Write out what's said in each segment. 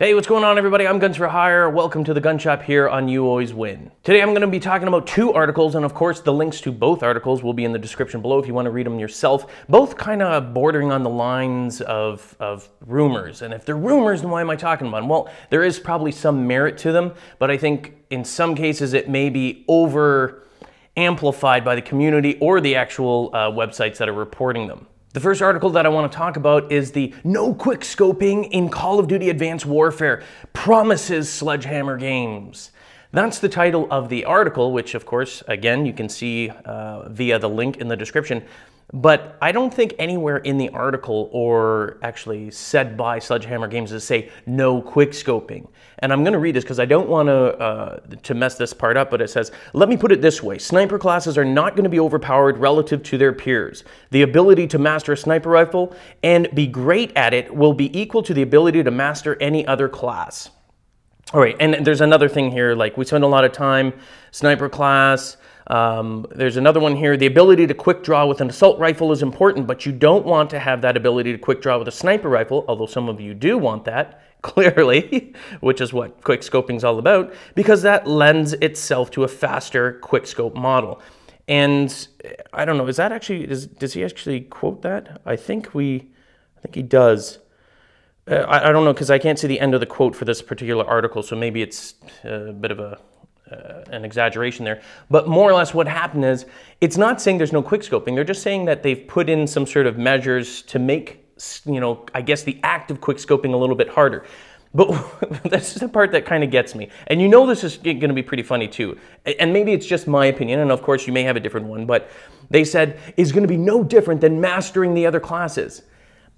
Hey, what's going on everybody? I'm Guns for Hire. Welcome to the gun shop here on You Always Win. Today I'm going to be talking about two articles, and of course the links to both articles will be in the description below if you want to read them yourself. Both kind of bordering on the lines of rumors. And if they're rumors, then why am I talking about them? Well, there is probably some merit to them, but I think in some cases it may be over amplified by the community or the actual websites that are reporting them. The first article that I want to talk about is the "No Quickscoping in Call of Duty Advanced Warfare Promises Sledgehammer Games." That's the title of the article, which of course, again, you can see via the link in the description. But I don't think anywhere in the article or actually said by Sledgehammer Games does say no quickscoping. And I'm going to read this because I don't want to mess this part up, but it says, "Let me put it this way. Sniper classes are not going to be overpowered relative to their peers. The ability to master a sniper rifle and be great at it will be equal to the ability to master any other class." All right, and there's another thing here, like we spend a lot of time, sniper class. There's another one here. The ability to quick draw with an assault rifle is important, but you don't want to have that ability to quick draw with a sniper rifle, although some of you do want that, clearly, which is what quickscoping is all about, because that lends itself to a faster quickscope model. And I don't know, is that actually, does he actually quote that? I think he does. I don't know, because I can't see the end of the quote for this particular article, so maybe it's a bit of an exaggeration there. But more or less what happened is, it's not saying there's no quickscoping. They're just saying that they've put in some sort of measures to make, you know, I guess the act of quickscoping a little bit harder. But that's the part that kind of gets me. And you know this is going to be pretty funny too. And maybe it's just my opinion, and of course you may have a different one, but they said is going to be no different than mastering the other classes.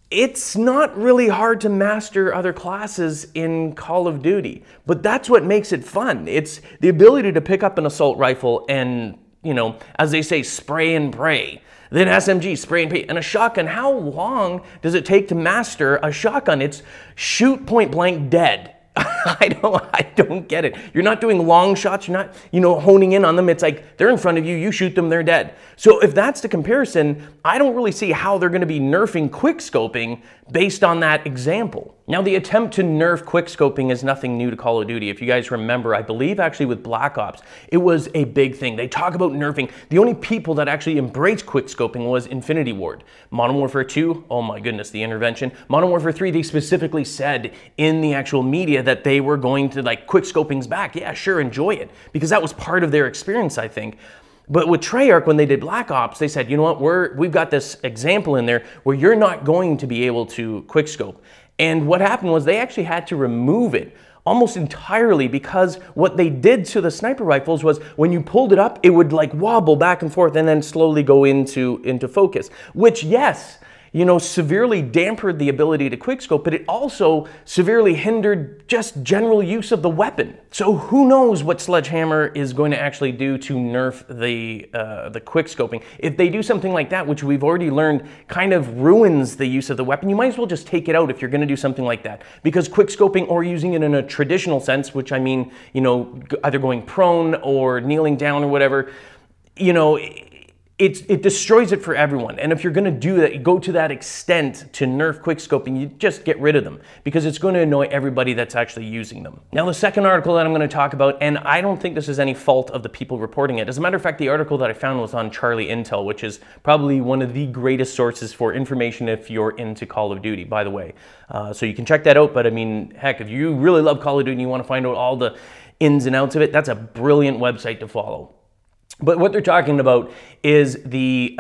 It's not really hard to master other classes in Call of Duty, but that's what makes it fun. It's the ability to pick up an assault rifle and, you know, as they say, spray and pray. Then SMG, spray and pray. And a shotgun, how long does it take to master a shotgun? It's shoot point blank dead. I don't get it. You're not doing long shots. You're not, you know, honing in on them. It's like they're in front of you. You shoot them, they're dead. So if that's the comparison, I don't really see how they're going to be nerfing quickscoping based on that example. Now, the attempt to nerf quickscoping is nothing new to Call of Duty. If you guys remember, I believe actually with Black Ops, it was a big thing. They talk about nerfing. The only people that actually embraced quickscoping was Infinity Ward. Modern Warfare 2, oh my goodness, the intervention. Modern Warfare 3, they specifically said in the actual media that they were going to, like, quickscoping's back. Yeah, sure, enjoy it. Because that was part of their experience, I think. But with Treyarch, when they did Black Ops, they said, you know what, we've got this example in there where you're not going to be able to quickscope. And what happened was they actually had to remove it almost entirely, because what they did to the sniper rifles was when you pulled it up, it would like wobble back and forth and then slowly go into focus, which, yes, you know, severely dampened the ability to quickscope, but it also severely hindered just general use of the weapon. So who knows what Sledgehammer is going to actually do to nerf the quickscoping. If they do something like that, which we've already learned kind of ruins the use of the weapon, you might as well just take it out if you're going to do something like that. Because quickscoping, or using it in a traditional sense, which I mean, you know, either going prone or kneeling down or whatever, you know, it destroys it for everyone. And if you're going to do that, go to that extent to nerf quickscoping, you just get rid of them, because it's going to annoy everybody that's actually using them. Now, the second article that I'm going to talk about, and I don't think this is any fault of the people reporting it. As a matter of fact, the article that I found was on Charlie Intel, which is probably one of the greatest sources for information if you're into Call of Duty, by the way. So you can check that out. But I mean, heck, if you really love Call of Duty and you want to find out all the ins and outs of it, that's a brilliant website to follow. But what they're talking about is the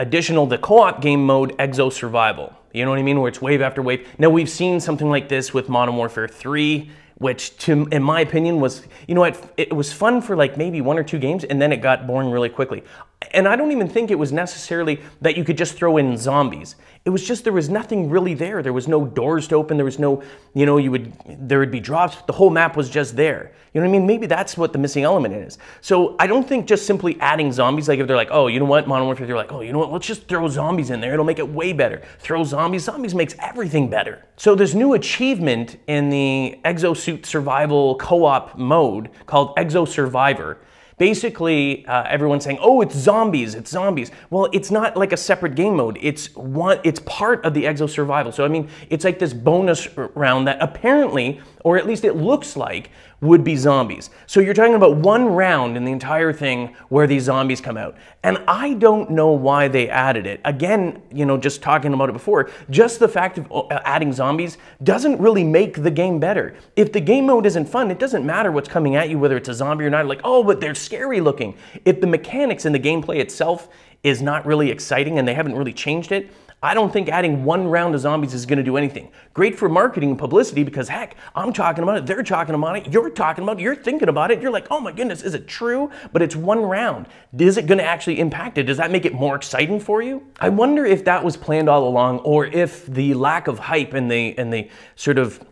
co-op game mode, Exo Survival. You know what I mean? Where it's wave after wave. Now, we've seen something like this with Modern Warfare 3, which, in my opinion, was, you know, it was fun for like maybe 1 or 2 games, and then it got boring really quickly. And I don't even think it was necessarily that you could just throw in zombies. It was just there was nothing really there. There was no doors to open. There was no, you know, there would be drops. The whole map was just there. You know what I mean? Maybe that's what the missing element is. So I don't think just simply adding zombies, like if they're like, oh, you know what, Modern Warfare, they're like, oh, you know what, let's just throw zombies in there. It'll make it way better. Throw zombies. Zombies makes everything better. So this new achievement in the Exosuit Survival co-op mode called Exo Survivor Basically, everyone's saying, oh, it's zombies, it's zombies. Well, it's not like a separate game mode. It's part of the Exo Survival. So, I mean, it's like this bonus round that apparently, or at least it looks like, would be zombies. So you're talking about one round in the entire thing where these zombies come out. And I don't know why they added it. Again, you know, just talking about it before, just the fact of adding zombies doesn't really make the game better. If the game mode isn't fun, it doesn't matter what's coming at you, whether it's a zombie or not. Like, oh, but they're scary looking. If the mechanics and the gameplay itself is not really exciting and they haven't really changed it, I don't think adding one round of zombies is going to do anything. Great for marketing and publicity because, heck, I'm talking about it, they're talking about it, you're talking about it, you're thinking about it, you're like, oh my goodness, is it true? But it's one round. Is it going to actually impact it? Does that make it more exciting for you? I wonder if that was planned all along, or if the lack of hype and the sort of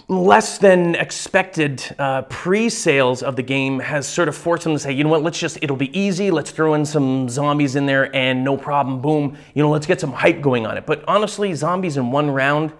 less than expected pre-sales of the game has sort of forced them to say, you know what, it'll be easy, let's throw in some zombies in there and no problem, boom, you know, let's get some hype going on it. But honestly, zombies in one round,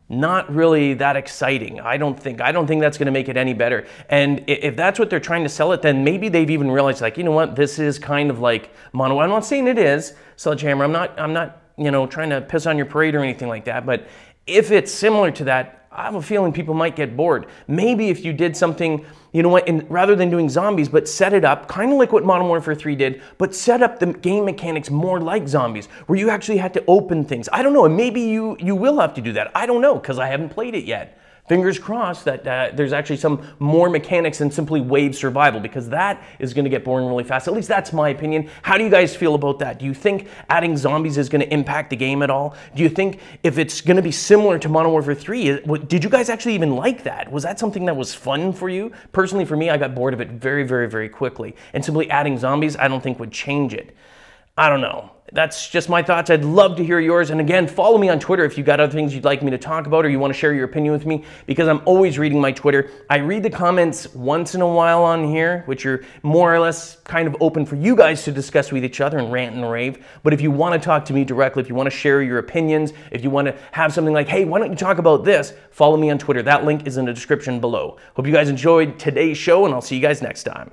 not really that exciting. I don't think that's gonna make it any better. And if that's what they're trying to sell it, then maybe they've even realized, like, you know what, this is kind of like mono. I'm not saying it is, Sledgehammer, I'm not, you know, trying to piss on your parade or anything like that, but if it's similar to that, I have a feeling people might get bored. Maybe if you did something, you know what, and rather than doing zombies, but set it up, kind of like what Modern Warfare 3 did, but set up the game mechanics more like zombies, where you actually had to open things. I don't know, and maybe you will have to do that. I don't know, because I haven't played it yet. Fingers crossed that there's actually some more mechanics than simply wave survival, because that is going to get boring really fast. At least that's my opinion. How do you guys feel about that? Do you think adding zombies is going to impact the game at all? Do you think if it's going to be similar to Modern Warfare 3, did you guys actually even like that? Was that something that was fun for you? Personally, for me, I got bored of it very, very, very quickly. And simply adding zombies, I don't think would change it. I don't know. That's just my thoughts. I'd love to hear yours. And again, follow me on Twitter if you've got other things you'd like me to talk about or you want to share your opinion with me, because I'm always reading my Twitter. I read the comments once in a while on here, which are more or less kind of open for you guys to discuss with each other and rant and rave. But if you want to talk to me directly, if you want to share your opinions, if you want to have something like, hey, why don't you talk about this? Follow me on Twitter. That link is in the description below. Hope you guys enjoyed today's show, and I'll see you guys next time.